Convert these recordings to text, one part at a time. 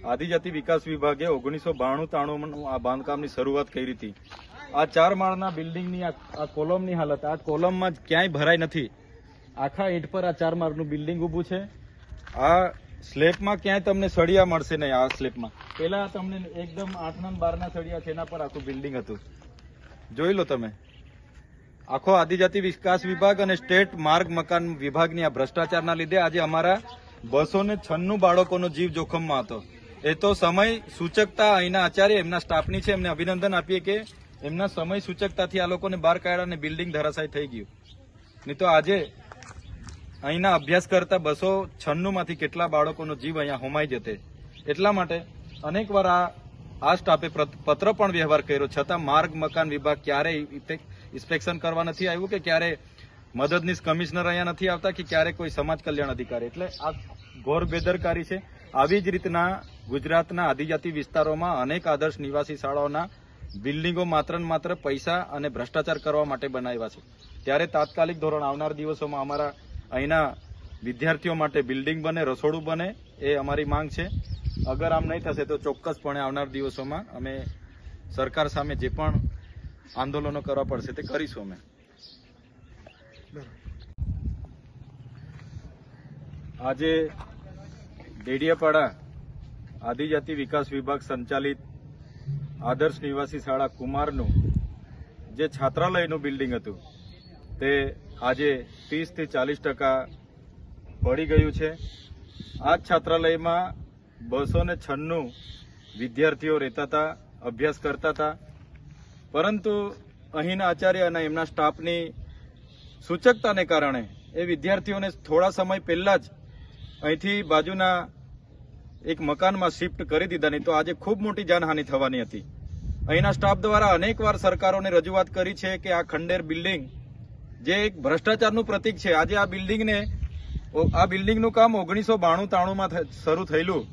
આદિજાતિ વિકાસ વિભાગે 1992-93 આ બાંધકામની શરૂઆત કરી હતી। આ 4 માળના બિલ્ડિંગની આ કોલમની હાલત, આ કોલમમાં ક્યાંય ભરાઈ નથી। આખા ઈંટ પર આ 4 માળનું બિલ્ડિંગ ઊભું છે। આ સ્લેબમાં ક્યાંય તમને સળિયા મળશે નહીં। આ સ્લેબમાં પેલા તમને એકદમ 8 ના 12 ના સળિયા છે, એના પર આખું બિલ્ડિંગ હતું। જોઈ લો તમે। આખો આદિજાતિ વિકાસ વિભાગ અને સ્ટેટ માર્ગ મકાન વિભાગની આ ભ્રષ્ટાચારના લીધે આજે અમારા 296 બાળકોનો જીવ જોખમમાં હતો। એ તો સમય સૂચકતા અહીંના આચાર્ય એમના સ્ટાફની છે, એમને અભિનંદન આપીએ કે એમના સમય સૂચકતાથી આ લોકોને બહાર કાઢ્યા અને બિલ્ડિંગ ધરાશાયી થઈ ગયું। નહીં તો આજે અહીંના અભ્યાસ કરતા 296 માંથી કેટલા બાળકોનો જીવ અહીંયા હોમાઈ જતે। એટલા માટે અનેકવાર આ સ્ટાફે પત્ર પણ વ્યવહાર કર્યો, છતાં માર્ગ મકાન વિભાગ ક્યારેય ઇન્સ્પેક્શન કરવા નથી આવ્યું કે ક્યારે મદદનીશ કમિશનર અહીંયા નથી આવતા કે ક્યારે કોઈ સમાજ કલ્યાણ અધિકારી। એટલે આ ઘોર બેદરકારી છે। આવી જ રીતના ગુજરાતના આદિજાતિ વિસ્તારોમાં અનેક આદર્શ નિવાસી શાળાઓના બિલ્ડિંગો માત્ર ને માત્ર પૈસા અને ભ્રષ્ટાચાર કરવા માટે બનાવ્યા છે। ત્યારે તાત્કાલિક ધોરણ આવનાર દિવસોમાં અમારા અહીંના વિદ્યાર્થીઓ માટે બિલ્ડિંગ બને, રસોડું બને, એ અમારી માંગ છે। અગર આમ નહીં થશે તો ચોક્કસપણે આવનાર દિવસોમાં અમે સરકાર સામે જે પણ આંદોલનો કરવા પડશે તે કરીશું। અમે આજે ડેડિયાપાડા આદિજાતિ વિકાસ વિભાગ સંચાલિત આદર્શ નિવાસી શાળા કુમારનું જે છાત્રાલયનું બિલ્ડિંગ હતું તે આજે 30 થી 40% પડી ગયું છે। આ છાત્રાલયમાં 296 વિદ્યાર્થીઓ રહેતા હતા, અભ્યાસ કરતા હતા, પરંતુ અહીંના આચાર્ય અને એમના સ્ટાફની સૂચકતાને કારણે એ વિદ્યાર્થીઓને થોડા સમય પહેલા જ અહીંથી બાજુના એક મકાનમાં શિફ્ટ કરી દીધા। નહીં તો આજે ખૂબ મોટી જાનહાનિ થવાની હતી। અહીંના સ્ટાફ દ્વારા અનેકવાર સરકારોને રજૂઆત કરી છે કે આ ખંડેર બિલ્ડિંગ જે એક ભ્રષ્ટાચારનું પ્રતીક છે, આજે આ બિલ્ડિંગનું કામ 1992-93માં શરૂ થયેલું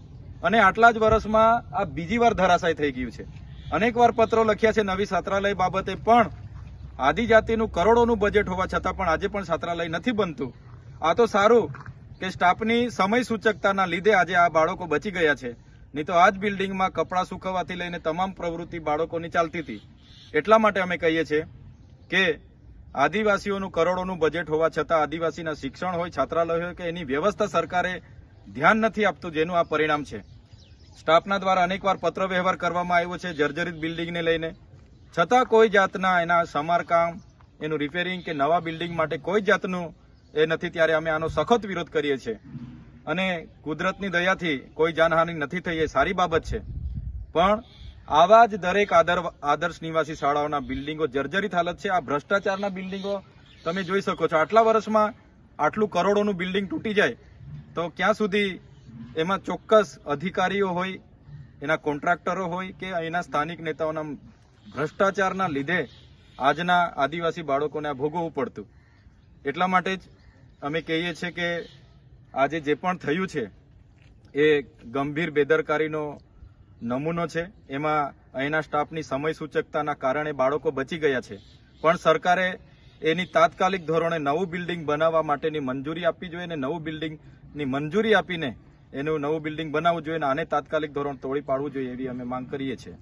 અને આટલા જ વર્ષમાં આ બીજી વાર ધરાશાયી થઈ ગયું છે। અનેકવાર પત્રો લખ્યા છે નવી છાત્રાલય બાબતે, પણ આદિજાતિનું કરોડોનું બજેટ હોવા છતાં પણ આજે પણ છાત્રાલય નથી બનતું। આ તો સારું કે સ્ટાફની સમય સૂચકતાના લીધે આજે આ બાળકો બચી ગયા છે। નહીં તો આ જ બિલ્ડિંગમાં કપડાં સુકવવાથી લઈને તમામ પ્રવૃત્તિ બાળકોની ચાલતી હતી। એટલા માટે અમે કહીએ છીએ કે આદિવાસીઓનું કરોડોનું બજેટ હોવા છતાં આદિવાસીના શિક્ષણ હોય, છાત્રાલય હોય કે એની વ્યવસ્થા સરકારે ધ્યાન નથી આપતું, જેનું આ પરિણામ છે। સ્ટાફના દ્વારા અનેકવાર પત્ર વ્યવહાર કરવામાં આવ્યો છે જર્જરિત બિલ્ડિંગને લઈને, છતાં કોઈ જાતના એના સમારકામ, એનું રિપેરિંગ કે નવા બિલ્ડિંગ માટે કોઈ જાતનું એ નથી। ત્યારે અમે આનો સખત વિરોધ કરીએ છીએ અને કુદરતની દયાથી કોઈ જાનહાનિ નથી થઈ, એ સારી બાબત છે। પણ આવા જ દરેક આદર્શ નિવાસી શાળાઓના બિલ્ડિંગો જર્જરિત હાલત છે। આ ભ્રષ્ટાચારના બિલ્ડિંગો તમે જોઈ શકો છો। આટલા વર્ષમાં આટલું કરોડોનું બિલ્ડિંગ તૂટી જાય તો ક્યાં સુધી એમાં ચોક્કસ અધિકારીઓ હોય, એના કોન્ટ્રાક્ટરો હોય કે અહીંના સ્થાનિક નેતાઓના ભ્રષ્ટાચારના લીધે આજના આદિવાસી બાળકોને આ ભોગવવું પડતું। એટલા માટે જ અમે કહીએ છીએ કે આજે જે પણ થયું છે એ ગંભીર બેદરકારીનો નમૂનો છે। એમાં અહીંના સ્ટાફની સમય સૂચકતાના કારણે બાળકો બચી ગયા છે, પણ સરકારે એની તાત્કાલિક ધોરણે નવું બિલ્ડિંગ બનાવવા માટેની મંજૂરી આપવી જોઈએ અને નવું બિલ્ડિંગની મંજૂરી આપીને એનું નવું બિલ્ડિંગ બનાવવું જોઈએ અને આને તાત્કાલિક ધોરણ તોડી પાડવું જોઈએ, એવી અમે માંગ કરીએ છીએ।